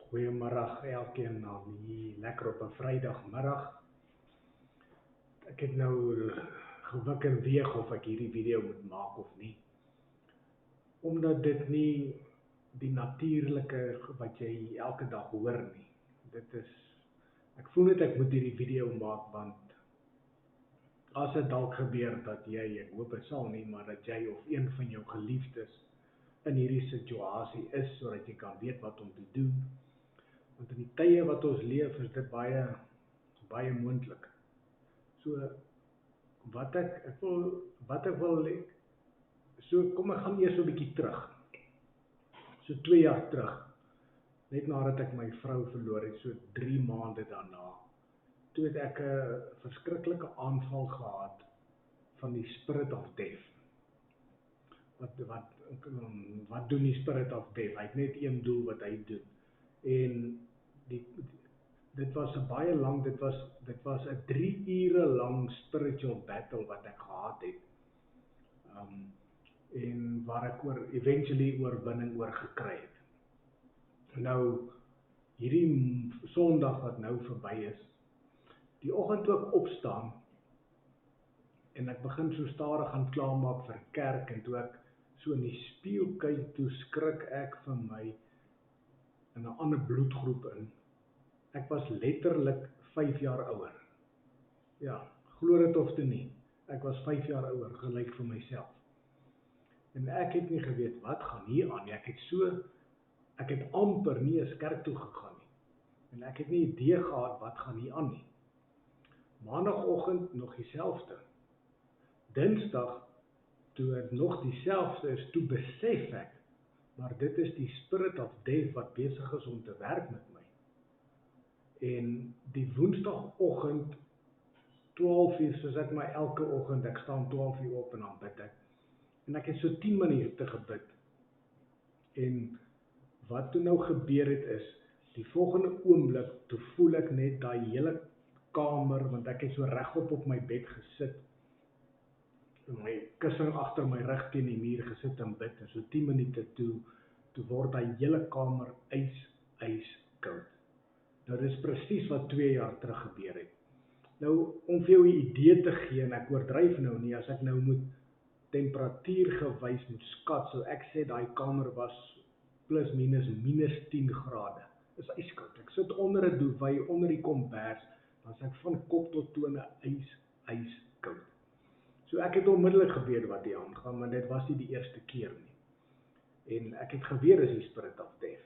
Goeiemiddag elkeen aan hier lekker op 'n Vrydagmiddag. Ek het nou gewik en weeg of ek hierdie video moet maak of nie, omdat dit nie die natuurlike wat jy elke dag hoor nie. Ek voel net ek moet hierdie video maak want as dit dalk gebeur dat jy, ek hoop dit sal nie, maar dat jy of een van jou geliefdes in hierdie situasie is sodat jy kan weet wat om te doen. Want in die tye wat ons leef is dit baie moontlik. So wat ek wil so kom ek gaan eers so 'n bietjie terug. So 2 jaar terug, net nadat ek my vrou verloor het, so 3 maande daarna, toe het ek 'n verskriklike aanval gehad van die spirit of death. Wat doen die spirit of death? Hy het net een doel wat hy doen. En dit was 'n baie lang, dit was 'n 3 ure lang spiritual battle wat ek gehad het. En waar ek eventually oorwinning oor gekry het. Nou hierdie Sondag wat nou verby is, die oggend toe ek opstaan en ek begin so stadig gaan klaarmaak vir kerk, en toe ek so in die spieël kyk, toe skrik ek vir my in 'n ander bloedgroep in. Ek was letterlik 5 jaar ouer. Ja, glo dit of nie, ek was 5 jaar ouer, gelyk vir myself. En ek het nie geweet wat gaan hier aan nie. Ek het amper nie eens kerk toe gegaan nie. En ek het nie idee gehad wat gaan hier aan nie. Maandagoggend nog dieselfde. Dinsdag, toe het nog dieselfde is, toe besef ek, maar dit is die spirit of death wat besig is om te werk met my. En die Woensdagoggend 12 uur, soos ek my elke oggend, ek staan 12 uur op en dan bid ek. En ek het so 10 minute gebid. En wat toe nou gebeur het is, die volgende oomblik, toe voel ek net daai hele kamer, want ek het so regop op my bed gesit, en my kussing agter my rug teen die muur gesit en bid, en so 10 minute toe word daai hele kamer ijskoud. Nou dis presies wat 2 jaar terug gebeur het. Nou, om vir jou 'n idee te gee, en ek oordryf nou nie, as ek nou moet temperatuurgewys moet skat, so ek sê daai kamer was plus minus -10 grade. Dis ijskoud. Ek sit onder 'n duvet, onder die kombers, dan is ek van kop tot tone ijskoud. So ek het onmiddellik geweet wat hier aangaan, maar dit was nie die eerste keer nie. En ek het geweet is die spirit of death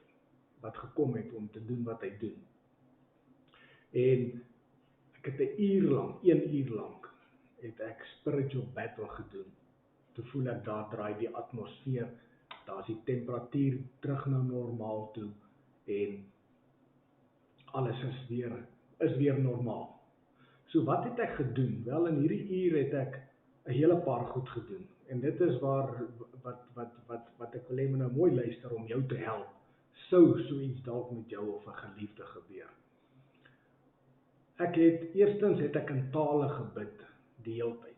wat gekom het om te doen wat hy doen. En ek het 1 uur lank, het ek spiritual battle gedoen. Toe voel ek daar draai die atmosfeer, daar is die temperatuur terug na normaal toe, en alles is weer normaal. So wat het ek gedoen? Wel, in hierdie uur het ek 'n hele paar goed gedoen. En dit is wat ek wil hê moet nou mooi luister om jou te help, sou so iets dalk met jou of 'n geliefde gebeur. Eerstens het ek in tale gebid die hele tyd.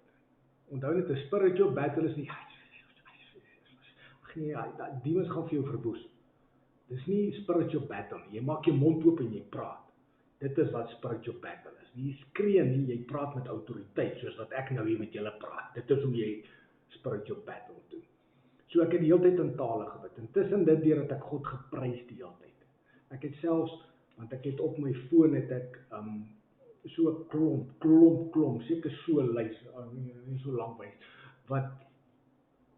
Onthou net, 'n spiritual battle is nie, die mens gaan vir jou verwoes. Dis nie spiritual battle nie. Jy maak jou mond oop en jy praat. Dit is wat spiritual battle is. Jy skree nie, jy praat met autoriteit, soos wat ek nou hier met julle praat. Dit is hoe jy spiritual battle doen. So ek het die hele tyd in tale gebid. Intussen dit deur het ek God geprys die hele tyd. Ek het selfs, want ek het op my foon het ek so klomp, seker so lys, nie so lank wys, wat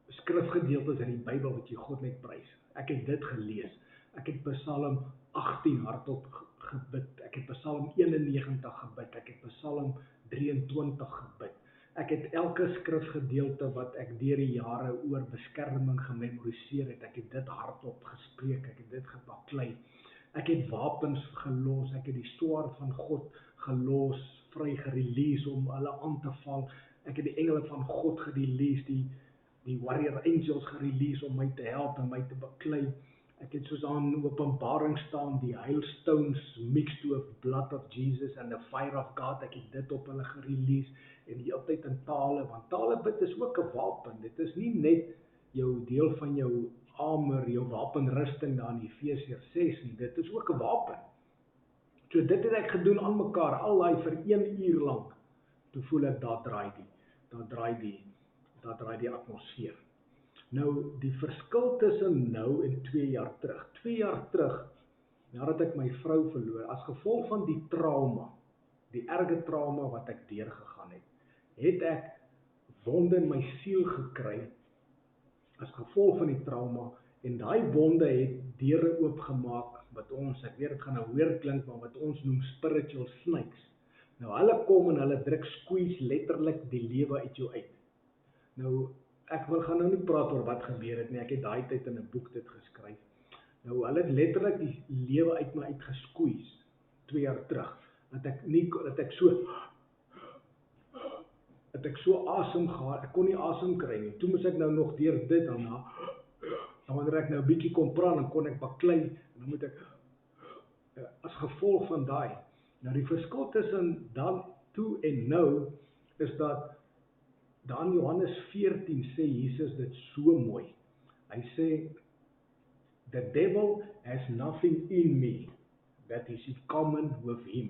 skrifgedeeltes in die Bybel wat jy God net prys. Ek het dit gelees. Ek het Psalm 18 hardop gebid. Ek het Psalm 91 gebid. Ek het Psalm 23 gebid. Ek het elke skrifgedeelte wat ek deur die jare oor beskerming gememoriseer het, ek het dit hardop gespreek, ek het dit gebaklei. Ek het wapens gelos, ek het die swaard van God gelos, vry gerelease om hulle aan te val. Ek het die engele van God gerelease, die warrior angels gerelease om my te help en my te baklei. Ek het soos aan Openbaring staan, die hailstones mixed with blood of Jesus and the fire of God, ek het dit op hulle gerelease, en die hele tyd in tale, want tale bid is ook 'n wapen. Dit is nie net jou deel van jou armor, jou wapenrusting daar in Efesiërs 6 nie. Dit is ook 'n wapen. So dit het ek gedoen aan mekaar, al daai vir 1 uur lank. Toe voel ek, daar draai die atmosfeer. Nou, die verskil tussen nou en 2 jaar terug. 2 jaar terug, nadat ek my vrou verloor, as gevolg van die trauma, die erge trauma wat ek deurgegaan het ek wonde in my siel gekry, as gevolg van die trauma, en daai wonde het deure oopgemaak, wat ons, ek weet dit gaan nou weird klink, maar wat ons noem spiritual snakes. Nou hulle kom en hulle druk squeeze letterlik die lewe uit jou uit. Nou, ek gaan nou nie praat oor wat gebeur het nie, ek het daai tyd in 'n boek dit geskryf. Nou, hulle het letterlik die lewe uit my uitgesqueeze, 2 jaar terug, dat ek so asem gehad, ek kon nie asem kry nie. Toe moes ek nou nog deur dit daarna, en wanneer ek nou 'n bietjie kon praat, dan kon ek baklei, en dan moet ek, as gevolg van daai. Nou die verskil tussen dan toe en nou, is dat, daar in Johannes 14 sê Jesus dit so mooi. Hy sê, the devil has nothing in me that is in common with him.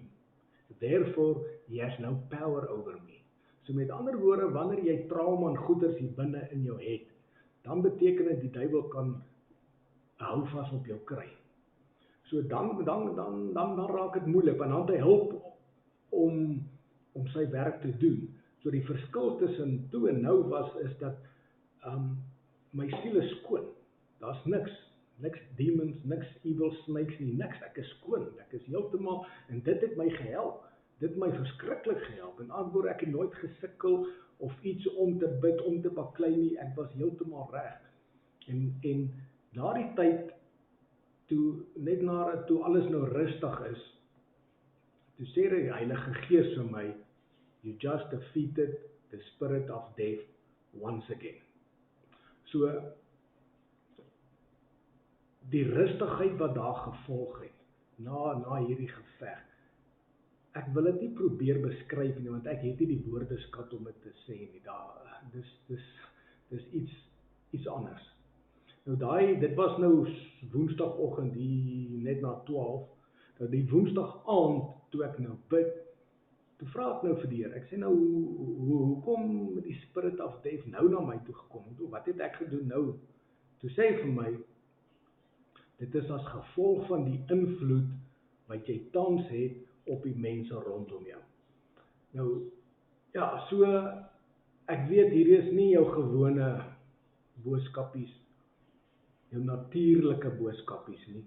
Therefore, he has no power over me. So met ander woorde, wanneer jy trauma en goeders hier binne in jou het, dan beteken dit die duiwel kan hou vas op jou kry. So dan raak dit moeilik, want dan het hy hulp om sy werk te doen. So die verskil tussen toe en nou is dat my siel is skoon. Daar's niks demons, niks evil snakes nie, niks. Ek is skoon, ek is heeltemal, en dit het my gehelp. Dit het my verskriklik gehelp. En antwoord, ek het nooit gesukkel of iets om te bid, om te baklei nie. Ek was heeltemal reg. En daardie tyd, toe alles nou rustig is, toe sê die Heilige Gees vir my, you just defeated the spirit of death once again. So, die rustigheid wat daar gevolg het, na hierdie geveg, ek wil dit nie probeer beskryf nie, want ek het nie die woordeskat om dit te sê nie, dis iets anders. Nou dit was nou woensdagoggend, net na 12, nou die woensdag aand, toe ek nou bid, toe vra ek nou vir die Here, ek sê nou, hoekom die spirit of death nou na my toe gekom, wat het ek gedoen nou? Toe sê hy vir my, dit is as gevolg van die invloed wat jy tans het op die mense rondom jou. Nou, ja, so, ek weet hier is nie jou gewone boodskapies, jou natuurlike boodskapies nie,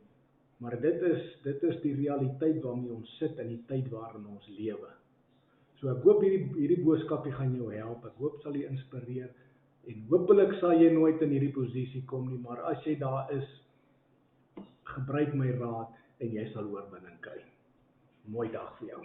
maar dit is die realiteit waarmee ons sit in die tyd waarin ons lewe. So ek hoop hierdie boodskapie gaan jou help, ek hoop sal jy inspireer, en hopelik sal jy nooit in hierdie posisie kom nie, maar as jy daar is, gebruik my raad, en jy sal oorwinning kry. Mooi dag vir jou.